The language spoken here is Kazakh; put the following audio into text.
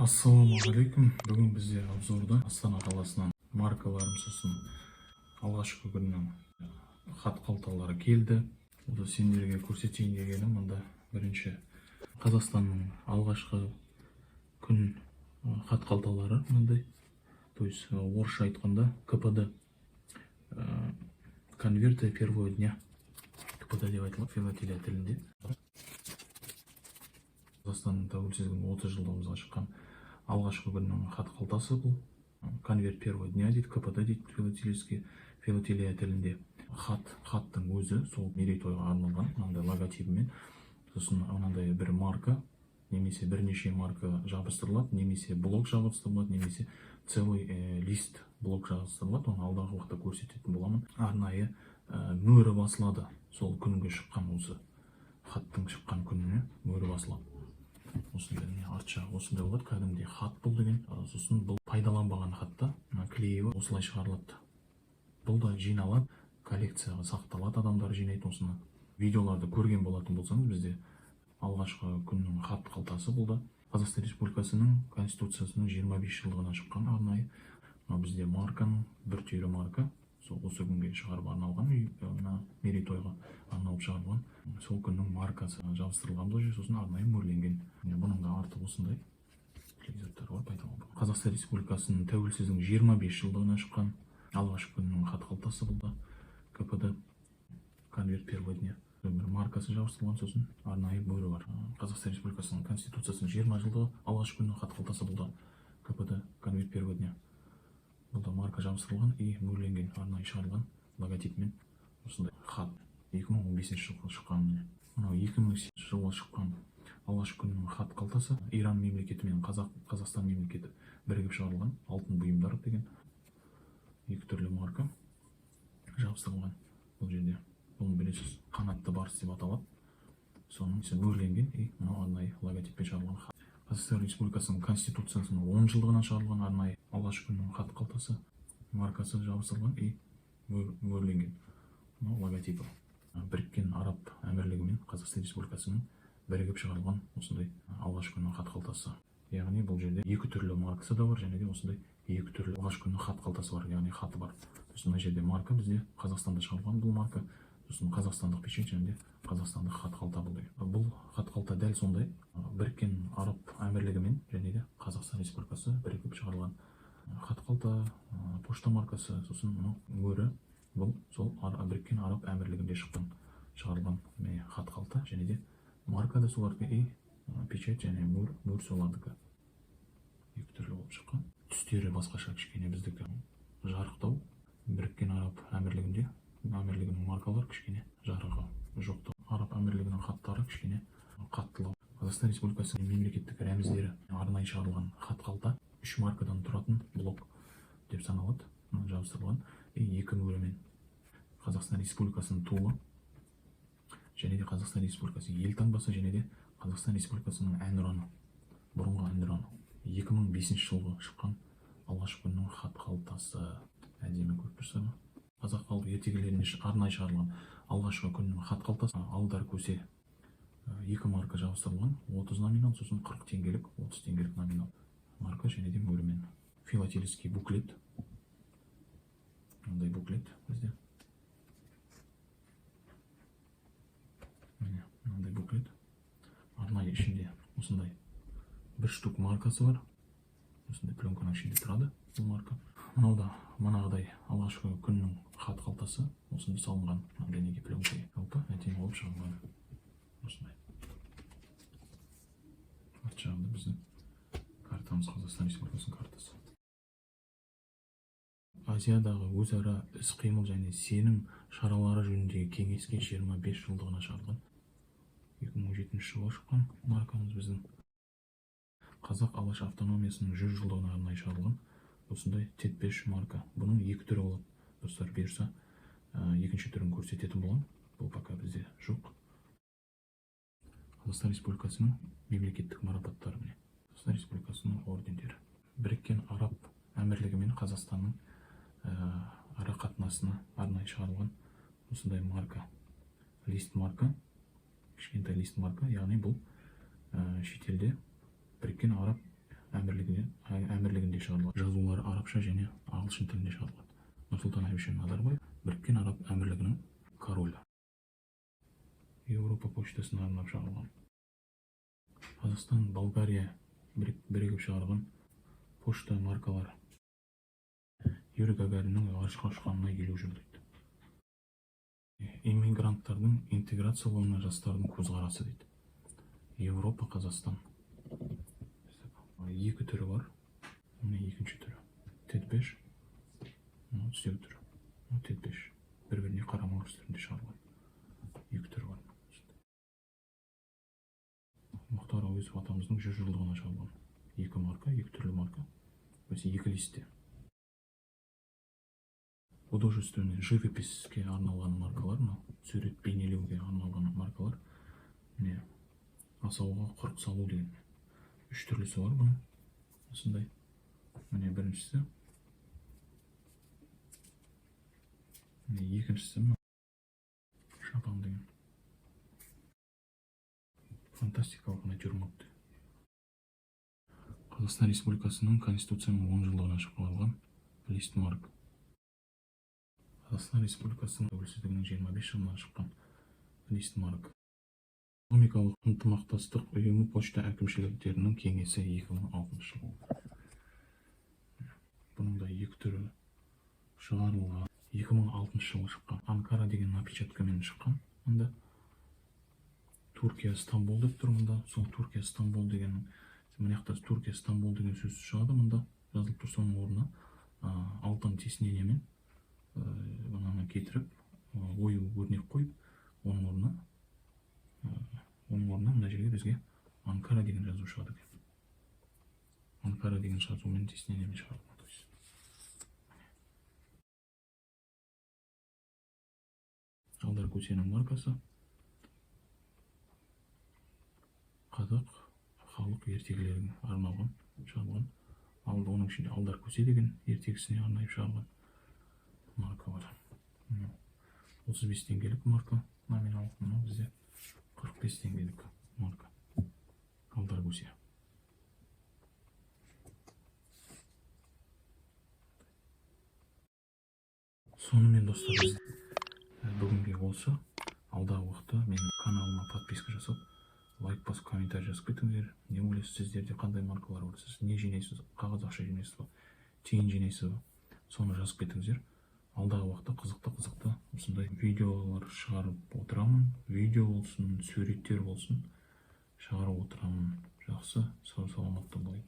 Ассалаумағалейкум. Бүгін бізде обзорда Астана қаласынан маркаларым сосын алғашқы күннің хат қалталары келді. Осы сендерге көрсетейін дегенім, мұнда бірінші Қазақстанның алғашқы күн хат қалталары мынандай. То есть орысша айтқанда КПД, конверты первого дня. КПД деп айтылады филателия тілінде. Қазақстанның тәуелсіздігінің 30 жылдығымызға шыққан алғашқы күннің хат қалтасы бұл. Конверт первого дня дейді, КПД дейді филателия тілінде. Хаттың өзі сол мерейтойға арналған мынандай логотипімен. Сосын мынандай бір марка, немесе бірнеше марка жабыстырылады, немесе блок жабыстырылады, немесе целый лист блок жабыстырылады. Оны алдағы уақытта көрсететін боламын. Арнайы мөрі басылады. Сол күнге шыққан, осы хаттың шыққан күніне мөрі басылады. Осындай арт жағы осындай болады, кәдімгідей хат бұл деген. Сосын бұл пайдаланбаған хатта клейі осылай шығарылады. Бұл да жиналады, коллекцияға сақталады, адамдар жинайды. Осыны видеоларды көрген болатын болсаңыз, бізде алғашқы күннің хат қалтасы бұл да. Қазақстан Республикасының Конституциясының 25 жылдығына шыққан арнайы. Бізде марканың бір түйірі марка, осы күнге шығарып арналған, мерейтойға арналып шығарылған. Сол күннің маркасы жабыстырылған бұл жерге, сосын арнайы мөрленген. Бұның да арты осындай телевизордар бар, пайдаланбаған. Қазақстан Республикасының тәуелсіздігінің 25 жылдығына шыққан алғашқы күннің хат қалтасы бұл да. КПД, конверт первого дня. Маркасы жабыстырылған, сосын арнайы мөрі бар. Қазақстан Республикасының Конституциясының 20 жылдығы алғашқы күннің хат қалтасы бұл да. КПД, конверт первого дня. Бұл да марка жабыстырылған и мөрленген, арнайы шығарылған логотипімен осындай хат. 2015 жылғы шыққан. Мынау 2008 жылғы шыққан алғашқы күннің хат қалтасы. Иран мемлекеті мен Қазақстан мемлекеті бірігіп шығарылған алтын бұйымдар деген екі түрлі марка жабыстырылған. Бұл жерде бұны білесіз, қанатты барыс деп аталады. Соның мөрленген и мынау арнайы логотиппен шығарылған хат. Қазақстан Республикасының Конституциясының 10 жылдығынан шығарылған арнайы алғашқы күннің хат қалтасы, маркасы жабыстырылған и мөрленген. Мынау логотипі. Біріккен Араб Әмірлігі мен Қазақстан Республикасының бірігіп шығарылған осындай алғашқы күннің хат қалтасы. Яғни бұл жерде екі түрлі маркасы да бар, және де осындай екі түрлі алғашқы күннің хат қалтасы бар, яғни хаты бар. Мына жерде марка бізде Қазақстанда шығарылған бұл марка, сосын қазақстандық печать, және де қазақстандық хат қалта бұл. Бұл хат қалта дәл сондай Біріккен Араб Әмірлігімен және де Қазақстан Республикасы бірігіп шығарылған хат қалта, пошта маркасы, сосын мынау мөрі. Бұл сол Біріккен Араб Әмірлігінде шығарылған хат қалта, және де марка да солардікі и печать және мөр солардікі. Екі түрлі болып шыққан. Түстері басқаша кішкене, біздікі жарықтау. Біріккен Араб Әмірлігінің маркалар кішкене жарығы жоқты. Араб Әмірлігінің хаттары кішкене қаттылау. Қазақстан Республикасының мемлекеттік рәміздері арнайы шығарылған хат қалта 3 маркадан тұратын блок деп саналады, жабыстырылған. Екі мөрімен Қазақстан Республикасының туы, және де Қазақстан Республикасы елтаңбасы, және де Қазақстан Республикасының әнұраны, бұрынғы әнұраны. 2005 жылғы шыққан алғашқы күннің хат қалтасы. Әдемі көріп тұрсыз ба? Қазақ халық ертегілеріне арнайы шығарылған алғашқы күннің хат қалтасы. Алдар көсе 2 марка жабыстырылған, 30 номинал, сосын 40 теңгелік, 30 теңгелік номинал марка, және де мөрімен. Филателийский буклет. Мындай буклет бізде. Мынандай буклет. Арнайы ішінде осындай бір штук маркасы бар. Осындай пленканың ішінде тұрады бұл марка. Мынау да манағыдай алғашқы күннің хат қалтасы. Осында салынған денеге пленка қалпы әдемі болып шығарылған. Осындай. Арт жағында біздің картамыз, Қазақстан Республикасының картасы. Азиядағы өзара іс-қимыл және сенім шаралары жөніндегі кеңеске 25 жылдығына шығарылған. 2007 жылы шыққан маркамыз біздің. Қазақ Алаш автономиясының 100 жылдығына арнайы шығарылған осындай тет-пеш марка. Бұның екі түрі болады. Достар, берсе екінші түрін көрсететін болам. Бұл пока бізде жоқ. Қазақстан Республикасының мемлекеттік марапаттары міне. Қазақстан Республикасының ордендері. Біріккен Араб Әмірлігі мен Қазақстанның ара қатынасына арнайы шығарылған осындай марка. Лист марка, кішкентай лист марка, яғни бұл шетелде Біріккен Араб әмірлігінде шығарылады. Жазулары арабша және ағылшын тілінде шығарылады. Нұрсұлтан Әбішұлы Назарбаев Біріккен Араб Әмірлігінің королі. Еуропа почтасына арнап шығарылған. Қазақстан, Болгария бірігіп шығарған почта маркалары. Юрий Гагариннің ғарышқа ұшқанына 50 жыл дейді. Иммигранттардың интеграциялауына жастардың көзқарасы дейді. Еуропа, Қазақстан. Екі түрі бар. Міне екінші түрі. Тедбеш. Түзеу түрі. Тедбеш. Бір-біріне қарама үстінде шығарылған. Екі түрі бар. Мұхтар Әуезов атамыздың 100 жылдығына шығарылған. Екі марка, екі түрлі марка. Өсе екі листе. Художественный живописке арналған маркалар, сурет бейнелеуге арналған маркалар. Міне асауға құрық салу деген 3 түрлісі бар бұның. Осындай. Міне біріншісі. Міне екіншісі шапан деген. Фантастикалық натюрморт. Қазақстан Республикасының Конституцияның 10 жылдығына шығарылған листмарк. Қазақстан Республикасының тәуелсіздігінің 25 жылына шыққан листмарк. Экономикалық ынтымақтастық ұйымы почта әкімшіліктерінің кеңесі 2006 жыл. Бұның да екі түрі шығарылған. 2006 жылы шыққан. Анкара деген напечаткамен шыққан. Онда Туркия Стамбул деп тұр мұнда. Сол Туркия Стамбул деген, мынаяқта Туркия Стамбул деген сөз шығады мұнда. Жазылып тұр, соның орнына алтын тиснениемен бананы кетіріп, ою өрнек қойып, оның орнына мына жерге бізге Анкара деген жазу шығады екен. Анкара деген жазумен тиснениемен шығарылған. Алдар Көсенің маркасы. Қазақ халық ертегілеріне арналған шығарылған. Алды оның ішінде Алдар Көсе деген ертегісіне арнайып шығарылған марка бар. 35 теңгелік марка номиналық, бізде 45 теңгелік марка. Алдар Көсе. Сонымен достар, бүгінге осы. Алдағы уақытта менің каналыма подписка жасап, лайк басып, комментарий жазып кетіңіздер. Не ойлайсыз, сіздерде қандай маркалар бар? Сіз не жинайсыз? Қағаз ақша жинайсыз ба? Тиын жинайсыз ба? Соны жазып кетіңіздер. Алдағы уақытта қызықты осындай видеолар шығарып отырамын. Видео болсын, суреттер болсын, шығарып отырамын. Жақсы, сау саламатта болайық.